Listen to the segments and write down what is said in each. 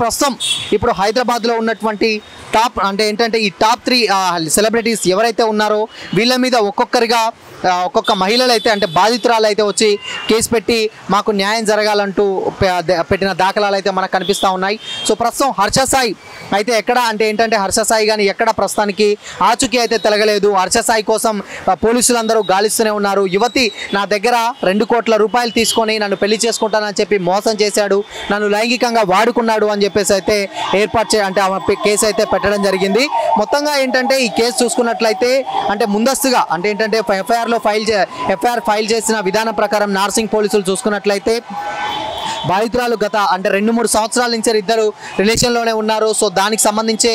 ప్రస్తుతం ఇప్పుడు హైదరాబాద్లో ఉన్నటువంటి టాప్ అంటే ఏంటంటే ఈ టాప్ 3 సెలబ్రిటీస్ ఎవరైతే ఉన్నారో వీళ్ళ మీద ఒక్కొక్క మహిళలు అయితే అంటే బాధితురాలు అయితే వచ్చి కేసు పెట్టి మాకు న్యాయం జరగాలంటూ పెట్టిన దాఖలాలు అయితే మనకు కనిపిస్తూ ఉన్నాయి. సో ప్రస్తుతం హర్ష సాయి అయితే ఎక్కడ అంటే ఏంటంటే హర్ష సాయి కానీ ఎక్కడ ప్రస్తుతానికి ఆచూకీ అయితే తెలగలేదు. హర్ష సాయి కోసం పోలీసులందరూ గాలిస్తూనే ఉన్నారు. యువతి నా దగ్గర 2 కోట్ల రూపాయలు తీసుకొని నన్ను పెళ్లి చేసుకుంటానని చెప్పి మోసం చేశాడు, నన్ను లైంగికంగా వాడుకున్నాడు అని చెప్పేసి అయితే అంటే కేసు అయితే పెట్టడం జరిగింది. మొత్తంగా ఏంటంటే ఈ కేసు చూసుకున్నట్లయితే అంటే ముందస్తుగా అంటే ఏంటంటే ఎఫ్ఐఆర్ ఫైల్ చేసిన విధానం ప్రకారం నార్సింగ్ పోలీసులు చూసుకున్నట్లయితే బాధితురాలు గత అంటే 2-3 సంవత్సరాల నుంచి ఇద్దరు రిలేషన్లోనే ఉన్నారు. సో దానికి సంబంధించే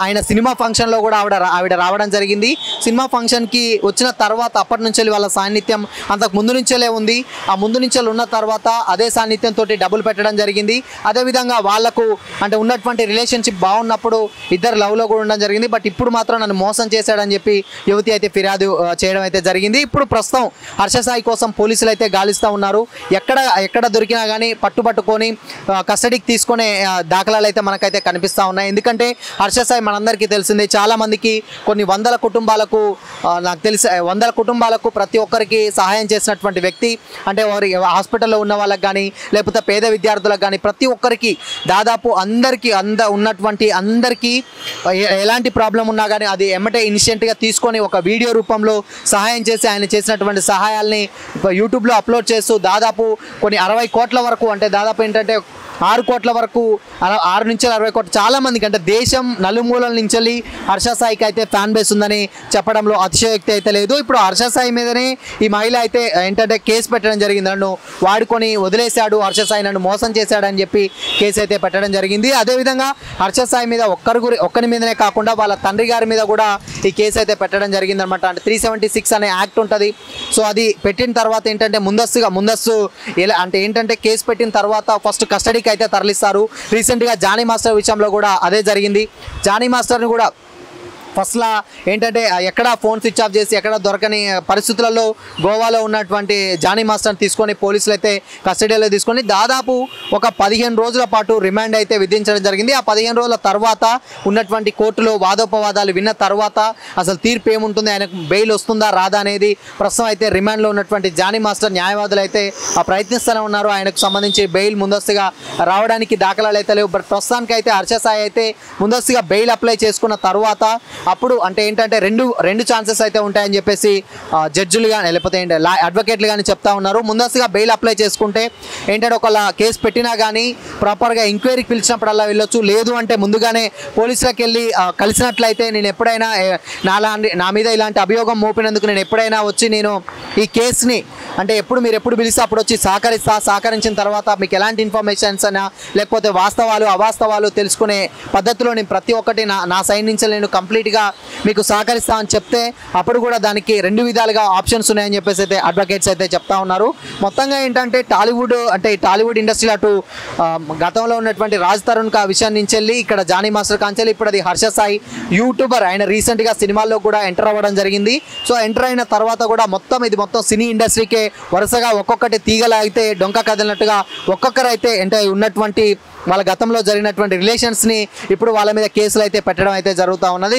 ఆయన సినిమా ఫంక్షన్లో కూడా ఆవిడ రావడం జరిగింది. సినిమా ఫంక్షన్కి వచ్చిన తర్వాత అప్పటి నుంచి వాళ్ళ సాన్నిధ్యం అంతకు ముందు నుంచేలే ఉంది. ఆ ముందు నుంచే ఉన్న తర్వాత అదే సాన్నిధ్యంతో డబ్బులు పెట్టడం జరిగింది. అదేవిధంగా వాళ్లకు అంటే ఉన్నటువంటి రిలేషన్షిప్ బాగున్నప్పుడు ఇద్దరు లవ్లో కూడా ఉండడం జరిగింది. బట్ ఇప్పుడు మాత్రం నన్ను మోసం చేశాడని చెప్పి యువతి అయితే ఫిర్యాదు చేయడం అయితే జరిగింది. ఇప్పుడు ప్రస్తుతం హర్ష సాయి కోసం పోలీసులు అయితే గాలిస్తూ ఉన్నారు. ఎక్కడ దొరికినా కానీ పట్టుకొని కస్టడీకి తీసుకునే దాఖలాలు అయితే మనకైతే కనిపిస్తూ ఉన్నాయి. ఎందుకంటే హర్ష సాయి మనందరికీ తెలిసిందే, చాలామందికి కొన్ని వందల కుటుంబాలకు నాకు తెలిసి 100 కుటుంబాలకు ప్రతి ఒక్కరికి సహాయం చేసినటువంటి వ్యక్తి. అంటే వారి హాస్పిటల్లో ఉన్న వాళ్ళకి కానీ లేకపోతే పేద విద్యార్థులకు కానీ ప్రతి ఒక్కరికి దాదాపు ఉన్నటువంటి అందరికీ ఎలాంటి ప్రాబ్లం ఉన్నా కానీ అది ఎమ్మటే ఇనిషియెంట్గా తీసుకొని ఒక వీడియో రూపంలో సహాయం చేసి ఆయన చేసినటువంటి సహాయాల్ని యూట్యూబ్లో అప్లోడ్ చేస్తూ దాదాపు కొన్ని 60 కోట్ల వరకు అంటే దాదాపు ఏంటంటే 6 కోట్ల వరకు 6 నుంచి 60 కోట్లు చాలా మందికి అంటే దేశం నలుమూలల నుంచి హర్ష సాయికి అయితే ఫ్యాన్ బేస్ ఉందని చెప్పడంలో అతిశయోక్తి అయితే లేదు. ఇప్పుడు హర్ష సాయి మీదనే ఈ మహిళ అయితే ఏంటంటే కేసు పెట్టడం జరిగింది. నన్ను వాడుకొని వదిలేశాడు హర్ష సాయి, నన్ను మోసం చేశాడని చెప్పి కేసు అయితే పెట్టడం జరిగింది. అదేవిధంగా హర్ష సాయి మీద ఒక్కరి మీదనే కాకుండా వాళ్ళ తండ్రి గారి మీద కూడా ఈ కేసు అయితే పెట్టడం జరిగింది అనమాట. అంటే 376 అనే యాక్ట్ ఉంటుంది. సో అది పెట్టిన తర్వాత ఏంటంటే ముందస్తు అంటే ఏంటంటే కేసు పెట్టిన తర్వాత ఫస్ట్ కస్టడీకి అయితే తరలిస్తారు. రీసెంట్గా జానీ మాస్టర్ విషయంలో కూడా అదే జరిగింది. జానీ మాస్టర్ని కూడా ఫస్ట్లా ఏంటంటే ఎక్కడ ఫోన్ స్విచ్ ఆఫ్ చేసి ఎక్కడ దొరకని పరిస్థితులలో గోవాలో ఉన్నటువంటి జానీ మాస్టర్ని తీసుకొని పోలీసులు అయితే కస్టడీలో తీసుకొని దాదాపు ఒక 15 రోజుల పాటు రిమాండ్ అయితే విధించడం జరిగింది. ఆ 15 రోజుల తర్వాత ఉన్నటువంటి కోర్టులో వాదోపవాదాలు విన్న తర్వాత అసలు తీర్పు ఏముంటుంది, ఆయనకు బెయిల్ వస్తుందా రాదా అనేది ప్రస్తుతం అయితే రిమాండ్లో ఉన్నటువంటి జానీ మాస్టర్ న్యాయవాదులు అయితే ప్రయత్నిస్తూనే ఉన్నారు. ఆయనకు సంబంధించి బెయిల్ ముందస్తుగా రావడానికి దాఖలాలు అయితే లేవు. బట్ ప్రస్తుతానికి అయితే హర్ష సాయి అయితే ముందస్తుగా బెయిల్ అప్లై చేసుకున్న తర్వాత అప్పుడు అంటే ఏంటంటే రెండు ఛాన్సెస్ అయితే ఉంటాయని చెప్పేసి జడ్జిలు కానీ లేకపోతే అడ్వకేట్లు కానీ చెప్తా ఉన్నారు. ముందస్తుగా బెయిల్ అప్లై చేసుకుంటే ఏంటంటే ఒకవేళ కేసు పెట్టినా కానీ ప్రాపర్గా ఎంక్వైరీకి పిలిచినప్పుడల్లా వెళ్ళొచ్చు. లేదు అంటే ముందుగానే పోలీసులకు వెళ్ళి కలిసినట్లయితే నేను ఎప్పుడైనా నా మీద ఇలాంటి అభియోగం మోపినందుకు నేను ఎప్పుడైనా వచ్చి నేను ఈ కేసుని అంటే మీరు ఎప్పుడు పిలిస్తే అప్పుడు వచ్చి సహకరించిన తర్వాత మీకు ఎలాంటి ఇన్ఫర్మేషన్స్ అయినా లేకపోతే వాస్తవాలు అవాస్తవాలు తెలుసుకునే పద్ధతిలో నేను ప్రతి ఒక్కటి నా సైడ్ నుంచి నేను కంప్లీట్గా మీకు సహకరిస్తామని చెప్తే అప్పుడు కూడా దానికి 2 విధాలుగా ఆప్షన్స్ ఉన్నాయని చెప్పేసి అయితే అడ్వకేట్స్ అయితే చెప్తా ఉన్నారు. మొత్తంగా ఏంటంటే టాలీవుడ్ ఇండస్ట్రీలో అటు గతంలో ఉన్నటువంటి రాజ్ తరుణ్ ఆ విషయం నుంచి వెళ్ళి ఇక్కడ జానీ మాస్టర్ కాంచెల్లి ఇప్పుడు అది హర్ష సాయి యూట్యూబర్ ఆయన రీసెంట్గా సినిమాల్లో కూడా ఎంటర్ అవ్వడం జరిగింది. సో ఎంటర్ అయిన తర్వాత కూడా ఇది మొత్తం సినీ ఇండస్ట్రీకే వరుసగా ఒక్కొక్కటి తీగలాగితే డొంక కదిలినట్టుగా ఒక్కొక్కరైతే అంటే ఉన్నటువంటి వాళ్ళ గతంలో జరిగినటువంటి రిలేషన్స్ని ఇప్పుడు వాళ్ళ మీద కేసులు అయితే పెట్టడం అయితే జరుగుతూ ఉన్నది.